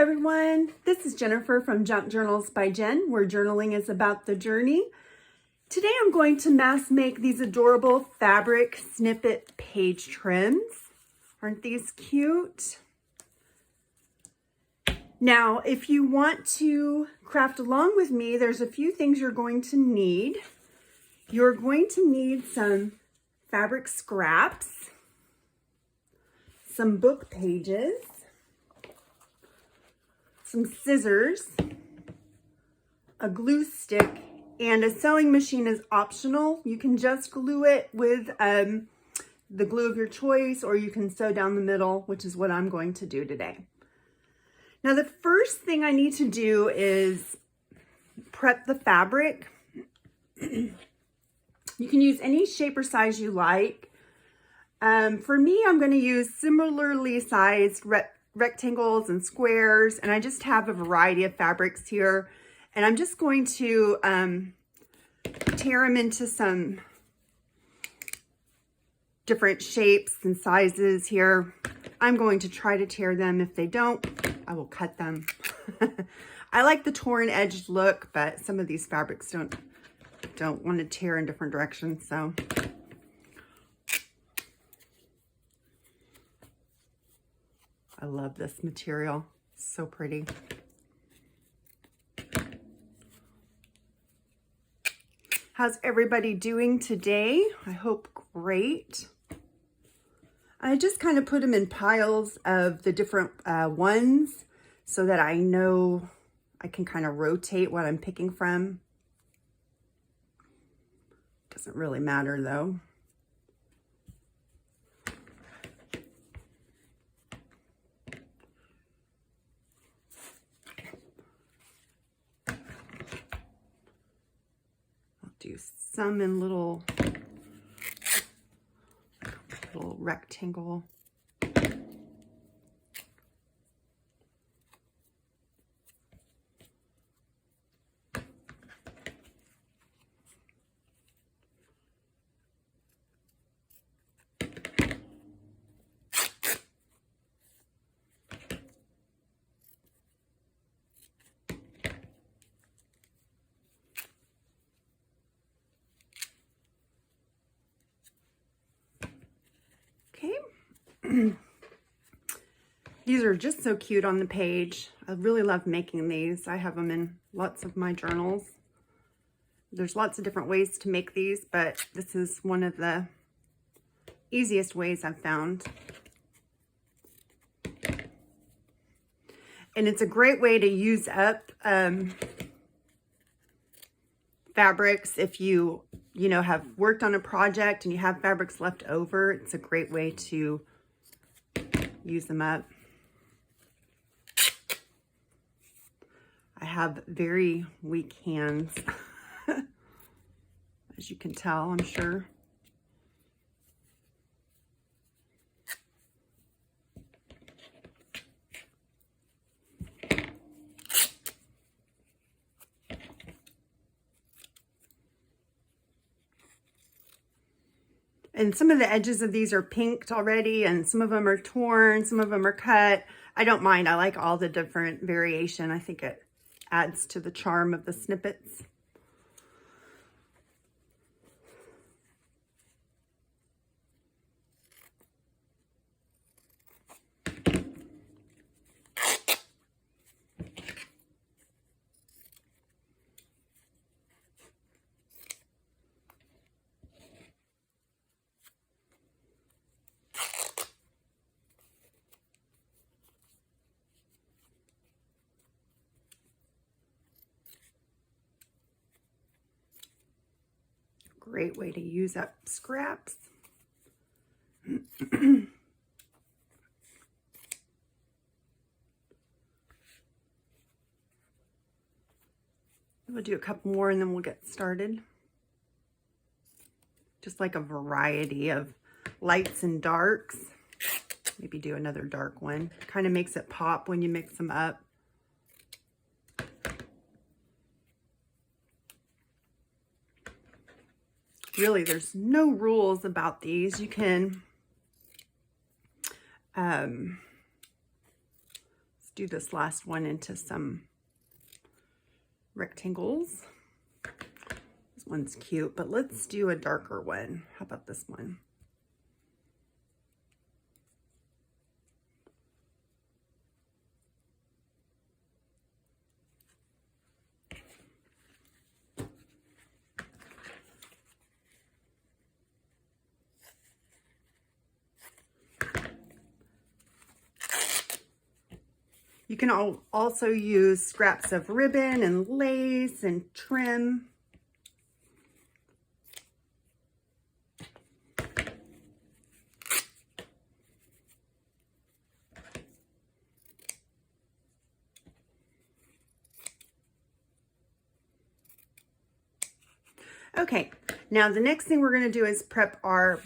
everyone, this is Jennifer from Junk Journals by Jen, where journaling is about the journey. Today I'm going to mass make these adorable fabric snippet page trims. Aren't these cute? Now, if you want to craft along with me, there's a few things you're going to need. You're going to need some fabric scraps, some book pages, some scissors, a glue stick, and a sewing machine is optional. You can just glue it with the glue of your choice, or you can sew down the middle, which is what I'm going to do today. Now, the first thing I need to do is prep the fabric. You can use any shape or size you like. For me, I'm going to use similarly sized rectangles and squares, and I just have a variety of fabrics here, and I'm just going to tear them into some different shapes and sizes here. I'm going to try to tear them. If they don't, I will cut them. I like the torn edged look, but some of these fabrics don't want to tear in different directions, so I love this material. It's so pretty. How's everybody doing today? I hope great. I just kind of put them in piles of the different ones so that I know I can kind of rotate what I'm picking from. Doesn't really matter though. Do some in little rectangle. These are just so cute on the page. I really love making these. I have them in lots of my journals. There's lots of different ways to make these, but this is one of the easiest ways I've found. And it's a great way to use up fabrics if you have worked on a project and you have fabrics left over. It's a great way to use them up. I have very weak hands, as you can tell, I'm sure. And some of the edges of these are pinked already, and some of them are torn, some of them are cut. I don't mind. I like all the different variation. I think it adds to the charm of the snippets. Great way to use up scraps. We'll do a couple more and then we'll get started. Just like a variety of lights and darks. Maybe do another dark one. Kind of makes it pop when you mix them up. Really, there's no rules about these. You can do this last one into some rectangles. This one's cute, but let's do a darker one. How about this one? You can also use scraps of ribbon and lace and trim. Okay, now the next thing we're going to do is prep our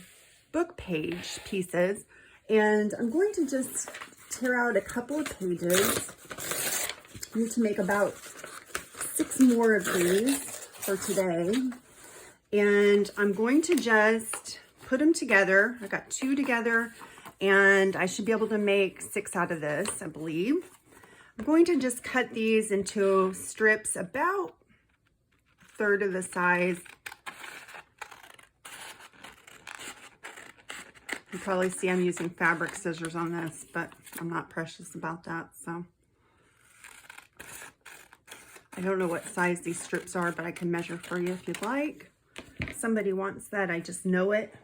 book page pieces, and I'm going to just tear out a couple of pages. I need to make about 6 more of these for today, and I'm going to just put them together. I got 2 together, and I should be able to make 6 out of this, I believe. I'm going to just cut these into strips about 1/3 of the size. You probably see I'm using fabric scissors on this, but I'm not precious about that, so. I don't know what size these strips are, but I can measure for you if you'd like. If somebody wants that, I just know it.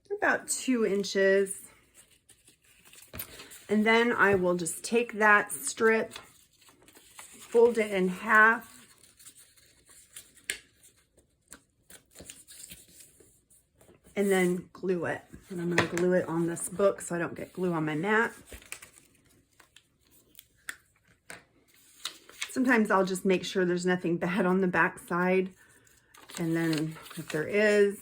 They're about 2 inches. And then I will just take that strip, fold it in half, and then glue it. And I'm going to glue it on this book so I don't get glue on my mat. Sometimes I'll just make sure there's nothing bad on the back side. And then if there is,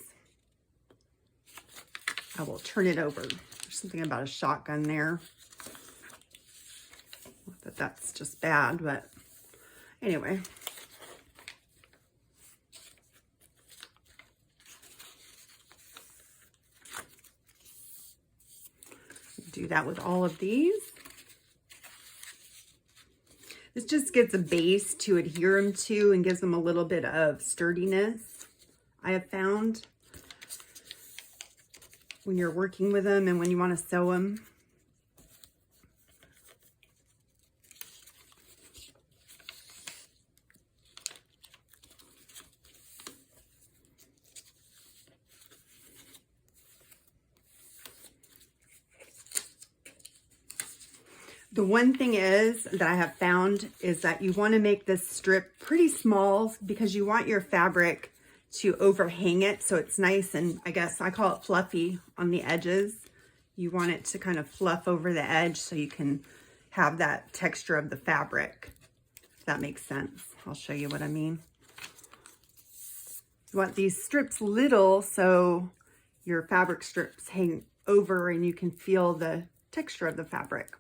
I will turn it over. There's something about a shotgun there. Not that that's just bad, but anyway. Do that with all of these. This just gets a base to adhere them to and gives them a little bit of sturdiness, I have found, when you're working with them and when you want to sew them. The one thing is that I have found is that you want to make this strip pretty small because you want your fabric to overhang it so it's nice and, I guess I call it fluffy on the edges. You want it to kind of fluff over the edge so you can have that texture of the fabric, if that makes sense. I'll show you what I mean. You want these strips little so your fabric strips hang over and you can feel the texture of the fabric.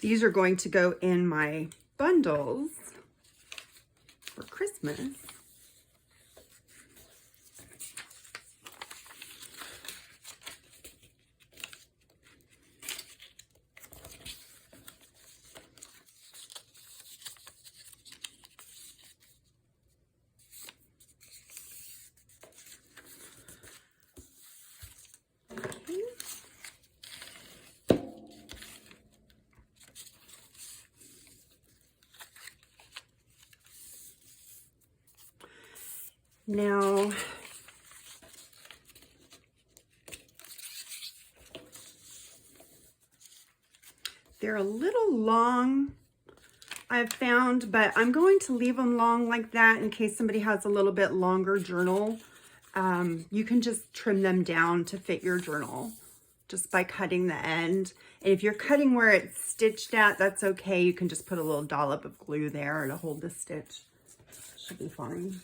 These are going to go in my bundles for Christmas. Now, they're a little long, I've found, but I'm going to leave them long like that in case somebody has a little bit longer journal. You can just trim them down to fit your journal just by cutting the end. And if you're cutting where it's stitched at, that's okay. You can just put a little dollop of glue there to hold the stitch. Should be fine.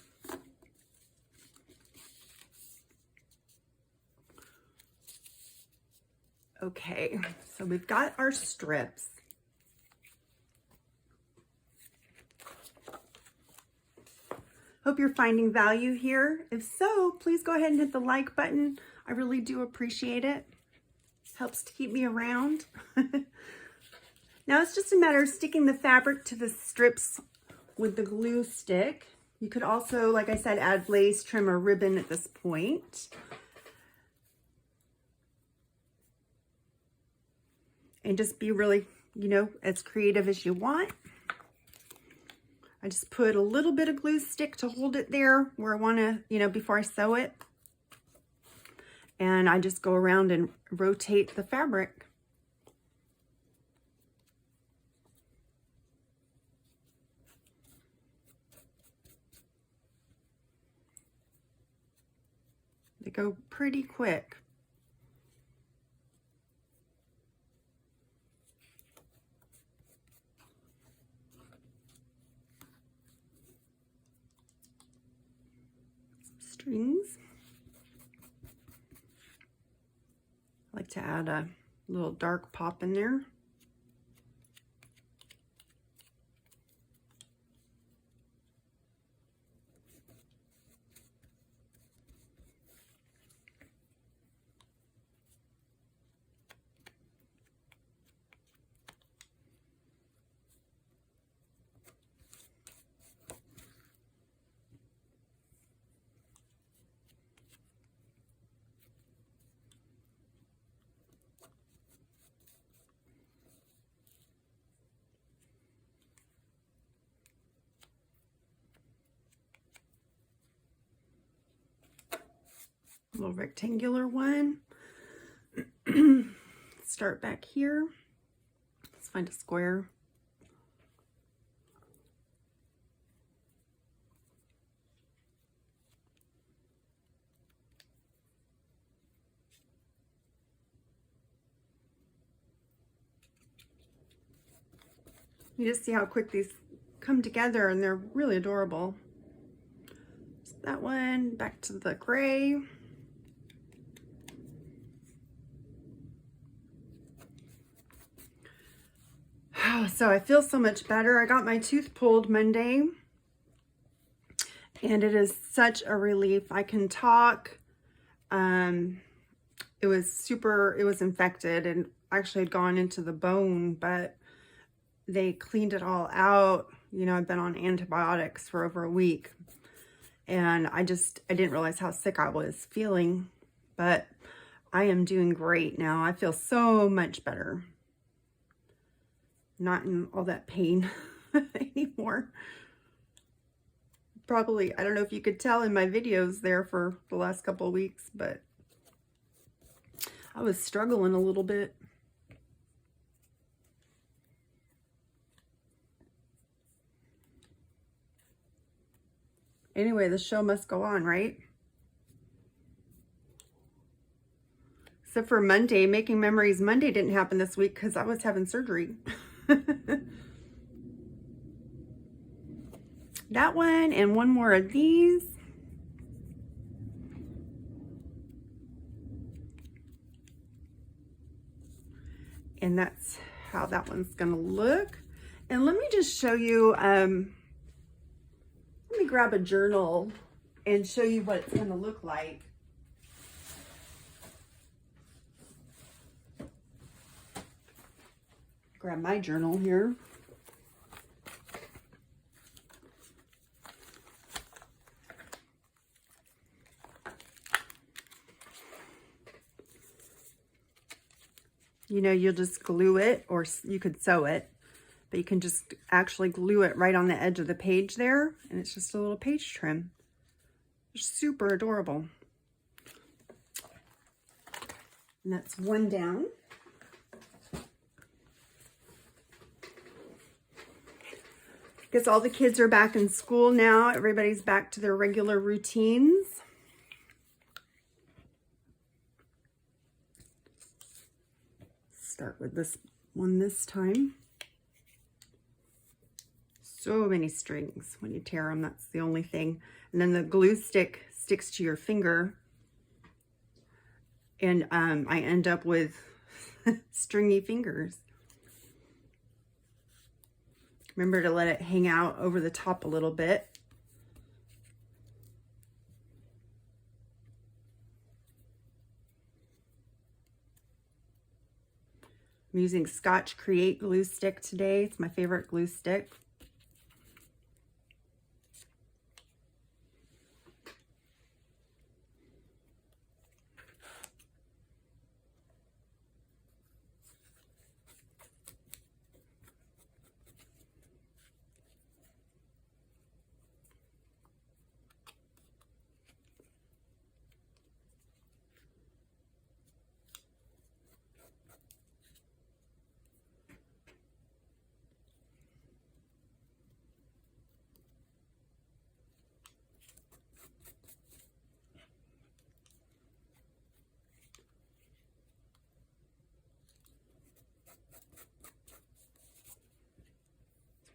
Okay, so we've got our strips. Hope you're finding value here. If so, please go ahead and hit the like button. I really do appreciate it. Helps to keep me around. Now it's just a matter of sticking the fabric to the strips with the glue stick. You could also, like I said, add lace, trim, or ribbon at this point. And just be really, you know, as creative as you want. I just put a little bit of glue stick to hold it there where I want to, you know, before I sew it. And I just go around and rotate the fabric. They go pretty quick. Some strings. I like to add a little dark pop in there. A little rectangular one. Start back here. Let's find a square. You just see how quick these come together, and they're really adorable. So that one, back to the gray. So I feel so much better. I got my tooth pulled Monday, and it is such a relief. I can talk. It was infected and actually had gone into the bone, but they cleaned it all out. You know, I've been on antibiotics for over a week, and I didn't realize how sick I was feeling, but I am doing great now. I feel so much better. Not in all that pain anymore. Probably, I don't know if you could tell in my videos there for the last couple of weeks, but I was struggling a little bit. Anyway, the show must go on, right? Except for Monday, Making Memories Monday didn't happen this week because I was having surgery. That one and one more of these. And that's how that one's gonna look. And let me just show you, let me grab a journal and show you what it's gonna look like. Grab my journal here. You know, you'll just glue it, or you could sew it, but you can just actually glue it right on the edge of the page there, and it's just a little page trim. They're super adorable. And that's one down. Guess all the kids are back in school now. Everybody's back to their regular routines. Start with this one this time. So many strings when you tear them, that's the only thing. And then the glue stick sticks to your finger, and I end up with stringy fingers. Remember to let it hang out over the top a little bit. I'm using Scotch Create glue stick today. It's my favorite glue stick.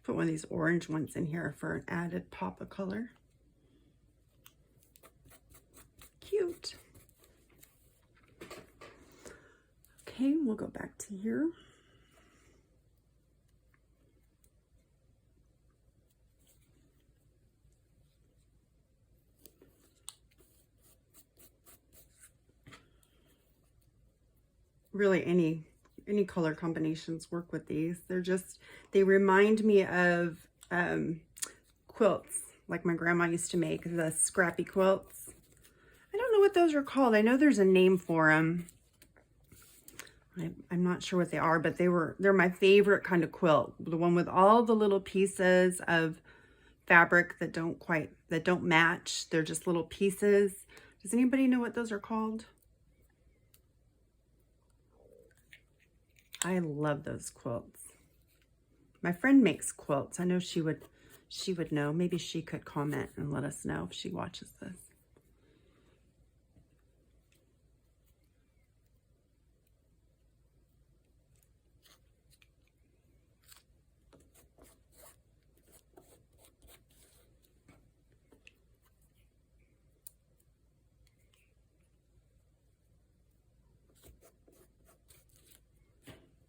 Put one of these orange ones in here for an added pop of color. Cute. Okay, we'll go back to here. Really, any color combinations work with these. They remind me of quilts like my grandma used to make, the scrappy quilts. I don't know what those are called. I know there's a name for them. I'm not sure what they are, but they're my favorite kind of quilt. The one with all the little pieces of fabric that don't match. They're just little pieces. Does anybody know what those are called? I love those quilts. My friend makes quilts. I know she would know. Maybe she could comment and let us know if she watches this.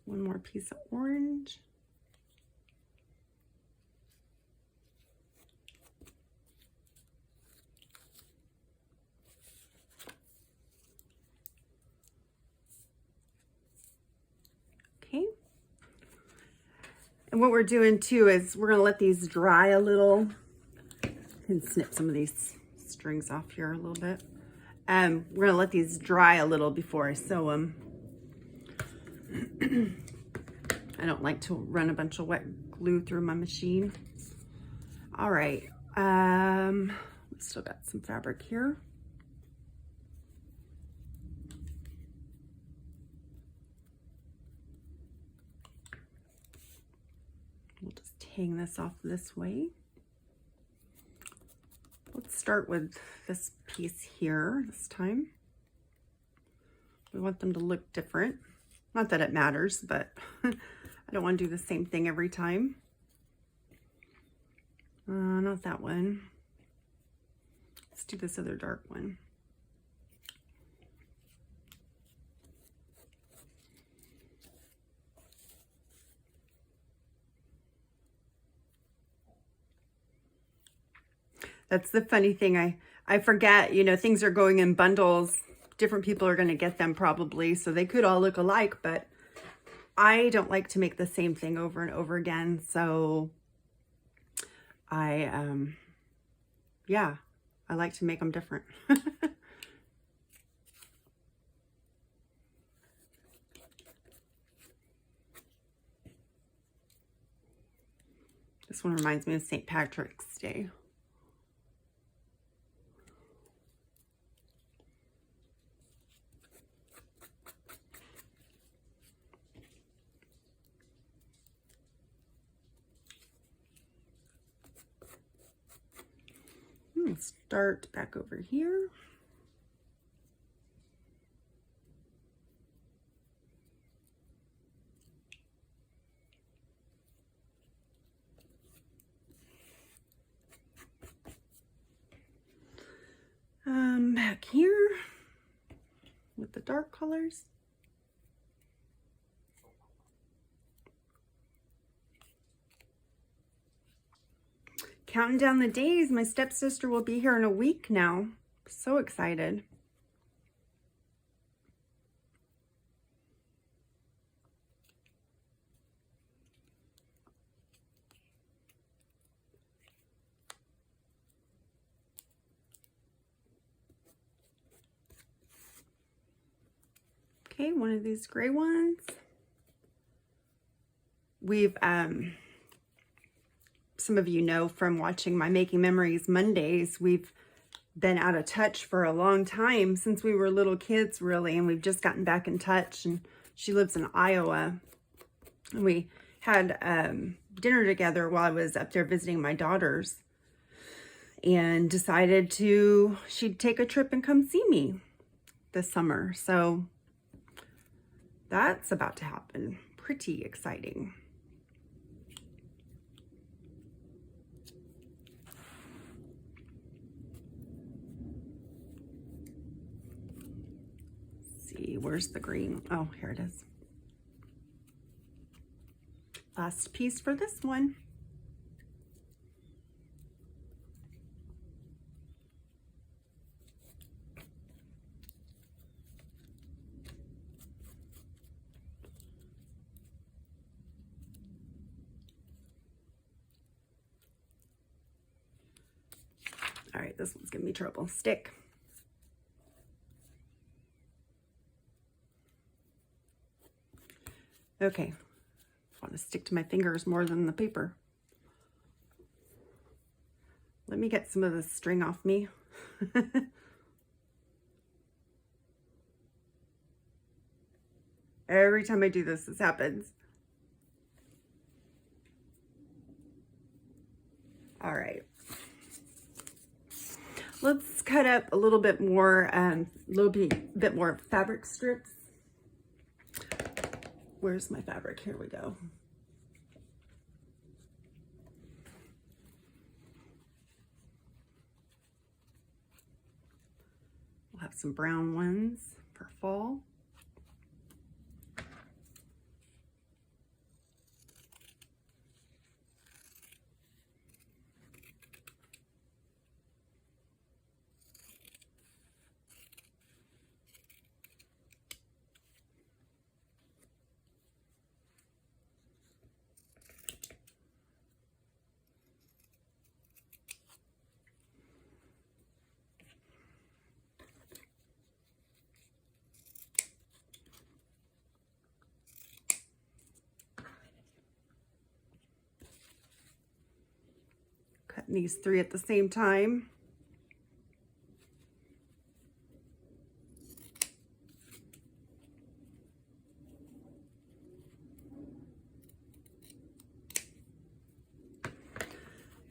One more piece of orange. Okay. And what we're doing too is we're going to let these dry a little. And snip some of these strings off here a little bit. We're going to let these dry a little before I sew them. I don't like to run a bunch of wet glue through my machine. All right. We still got some fabric here. We'll just hang this off this way. Let's start with this piece here this time. We want them to look different. Not that it matters, but I don't want to do the same thing every time. Not that one. Let's do this other dark one. That's the funny thing. I forget, you know, things are going in bundles. Different people are going to get them probably, so they could all look alike, but I don't like to make the same thing over and over again. So yeah, I like to make them different. This one reminds me of St. Patrick's Day. Start back over here. Back here with the dark colors. Counting down the days. My stepsister will be here in a week now. So excited. Okay, one of these gray ones. We've, some of you know from watching my Making Memories Mondays, we've been out of touch for a long time, since we were little kids, really, and we've just gotten back in touch. And she lives in Iowa. And we had dinner together while I was up there visiting my daughters, and decided she'd take a trip and come see me this summer. So that's about to happen. Pretty exciting. See, where's the green? Oh, here it is. Last piece for this one. All right, this one's giving me trouble. Stick. Okay, I want to stick to my fingers more than the paper. Let me get some of the string off me. Every time I do this, this happens. All right. Let's cut up a little bit more, bit more fabric strips. Where's my fabric? Here we go. We'll have some brown ones for fall. Cutting these 3 at the same time.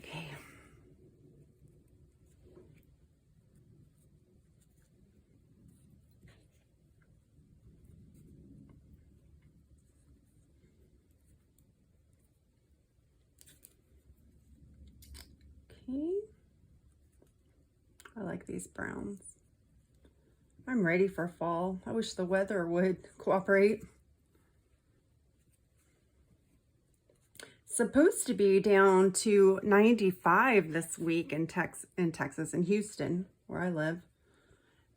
Okay. Okay. I like these browns. I'm ready for fall. I wish the weather would cooperate. Supposed to be down to 95 this week in Texas, in Houston, where I live.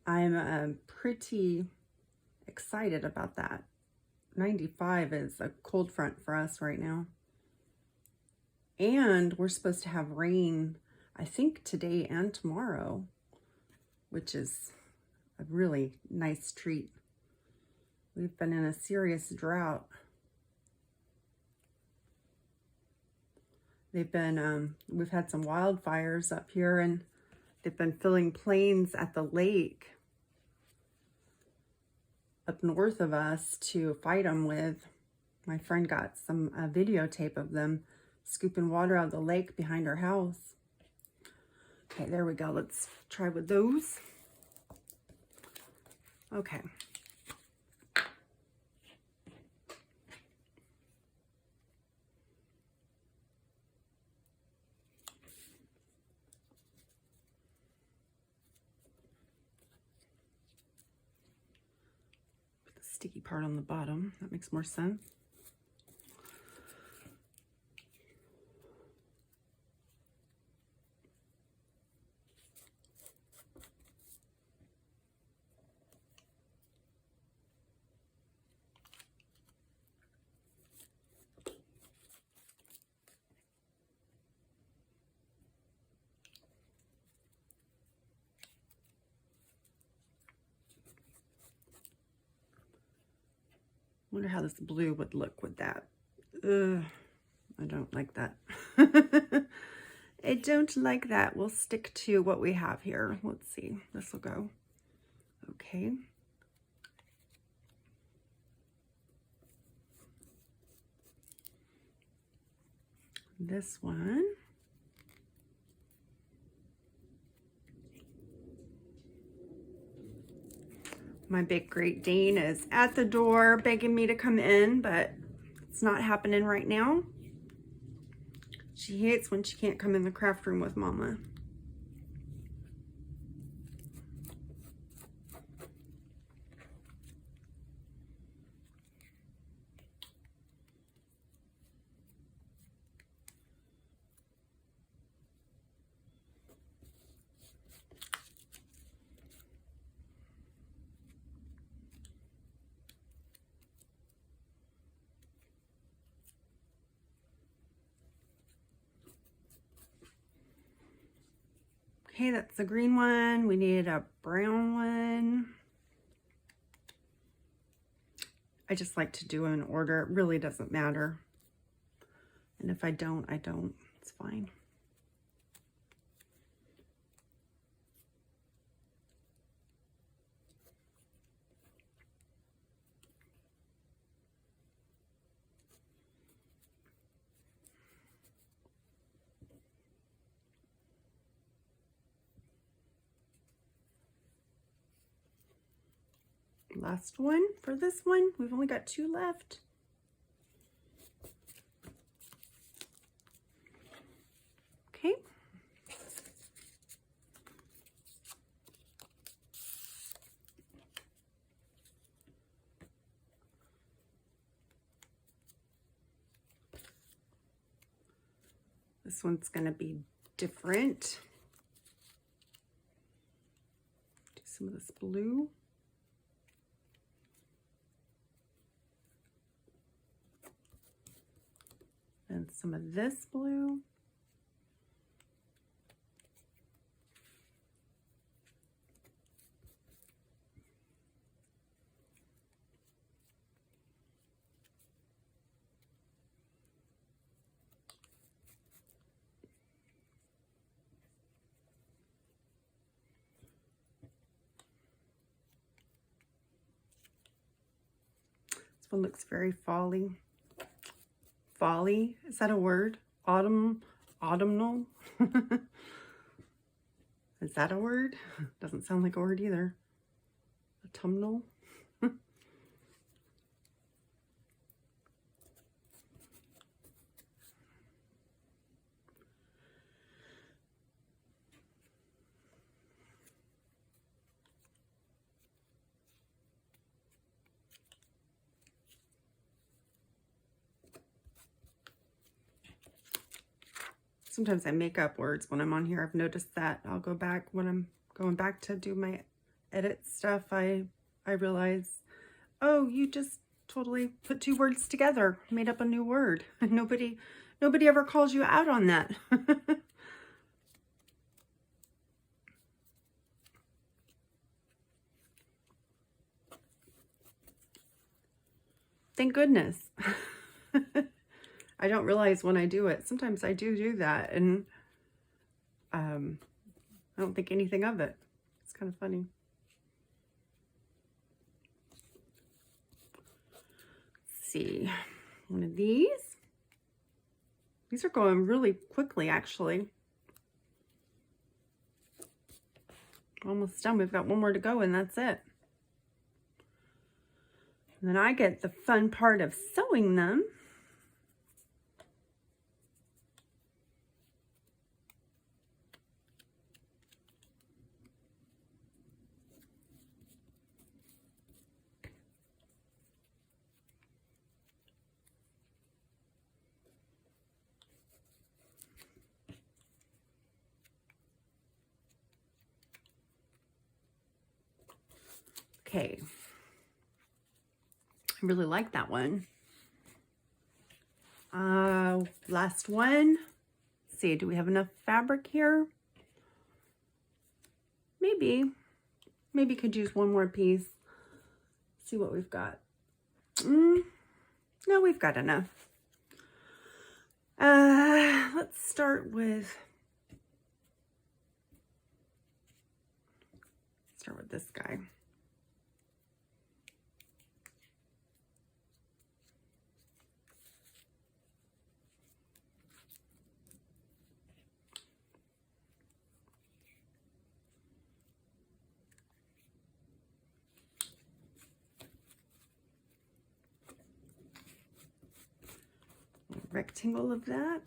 I'm pretty excited about that. 95 is a cold front for us right now. And we're supposed to have rain, I think today and tomorrow, which is a really nice treat. We've been in a serious drought. We've had some wildfires up here, and they've been filling planes at the lake up north of us to fight them with. My friend got some videotape of them scooping water out of the lake behind our house. Okay, there we go. Let's try with those. Okay. Put the sticky part on the bottom. That makes more sense. Wonder how this blue would look with that. I don't like that. I don't like that. We'll stick to what we have here. Let's see. This will go. Okay. This one. My big Great Dane is at the door begging me to come in, but it's not happening right now. She hates when she can't come in the craft room with Mama. Okay, that's the green one. We need a brown one. I just like to do in order. It really doesn't matter. And if I don't, I don't. It's fine. Last one for this one. We've only got 2 left. Okay. This one's going to be different. Do some of this blue. And some of this blue. This one looks very folly. Folly, is that a word? Autumnal? Is that a word? Doesn't sound like a word either. Autumnal? Sometimes I make up words when I'm on here. I've noticed that. I'll go back when I'm going back to do my edit stuff. I realize, oh, you just totally put 2 words together, made up a new word. Nobody ever calls you out on that. Thank goodness. I don't realize when I do it. Sometimes I do that, and I don't think anything of it. It's kind of funny. Let's see. One of these. These are going really quickly, actually. Almost done. We've got 1 more to go, and that's it. And then I get the fun part of sewing them. Okay. I really like that one. Last one. Let's see, do we have enough fabric here? Maybe could use 1 more piece. See what we've got. No, we've got enough. Let's start with this guy. Rectangle of that.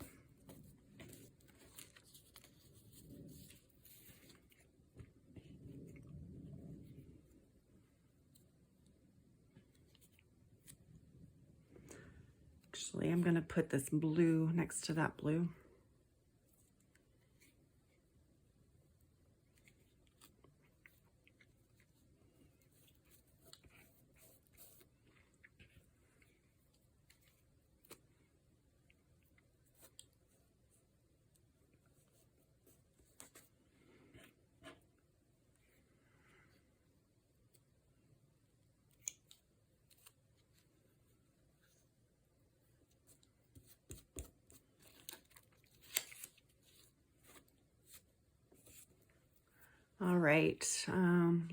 Actually, I'm going to put this blue next to that blue. All right,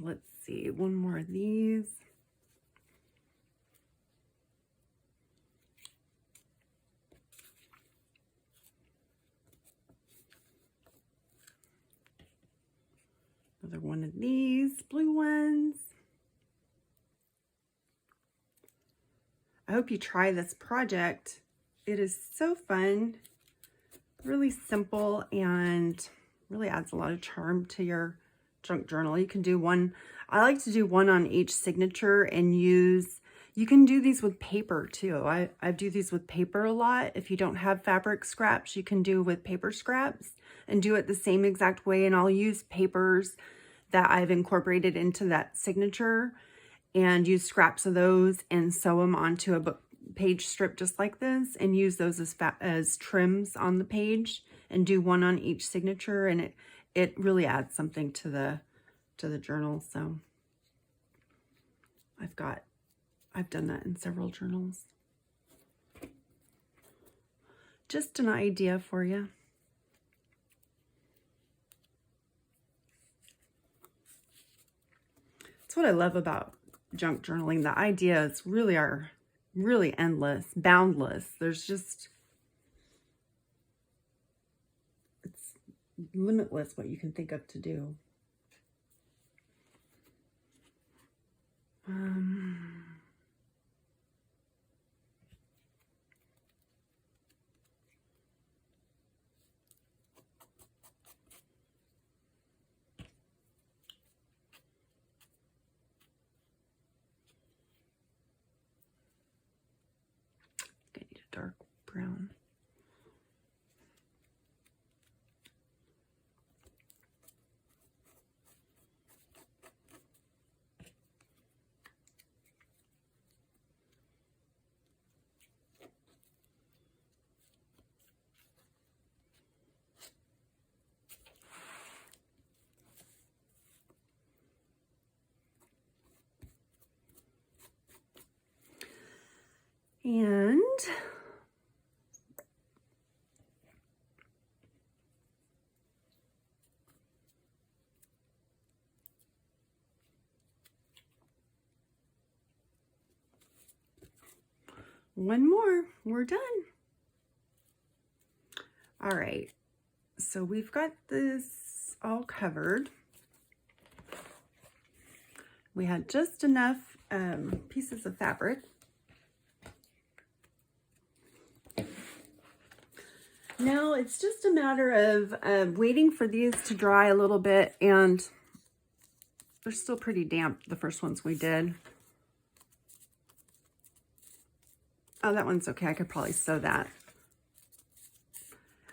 let's see, one more of these. Another one of these blue ones. I hope you try this project. It is so fun, really simple, and really adds a lot of charm to your junk journal. You can do one, I like to do one on each signature and use, you can do these with paper too. I do these with paper a lot. If you don't have fabric scraps, you can do with paper scraps and do it the same exact way. And I'll use papers that I've incorporated into that signature and use scraps of those and sew them onto a book page strip just like this and use those as trims on the page and do one on each signature, and it really adds something to the journal. So I've done that in several journals. Just an idea for you. That's what I love about junk journaling. The ideas really are really endless, boundless. There's just, it's limitless what you can think of to do. I need a dark brown. And one more, we're done. All right, so we've got this all covered. We had just enough pieces of fabric. Now it's just a matter of waiting for these to dry a little bit, and they're still pretty damp, the first ones we did. Oh, that one's okay. I could probably sew that.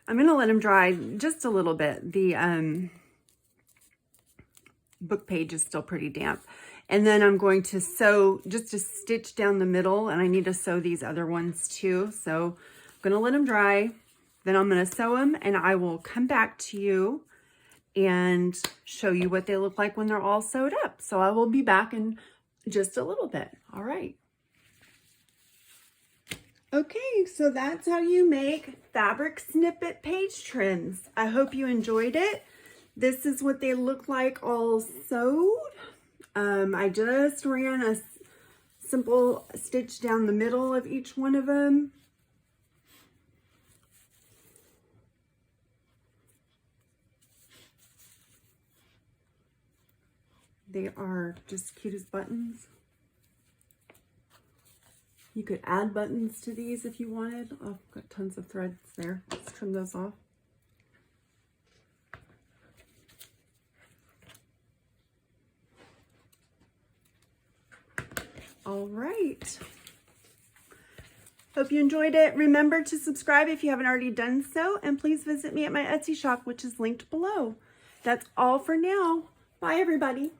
I'm going to let them dry just a little bit. The book page is still pretty damp. And then I'm going to sew just a stitch down the middle, and I need to sew these other ones too. So I'm going to let them dry. Then I'm going to sew them, and I will come back to you and show you what they look like when they're all sewed up. So I will be back in just a little bit. All right. Okay, so that's how you make fabric snippet page trims. I hope you enjoyed it. This is what they look like all sewed. I just ran a simple stitch down the middle of each one of them. They are just cute as buttons. You could add buttons to these if you wanted. Oh, I've got tons of threads there. Let's trim those off. All right. Hope you enjoyed it. Remember to subscribe if you haven't already done so, and please visit me at my Etsy shop, which is linked below. That's all for now. Bye, everybody.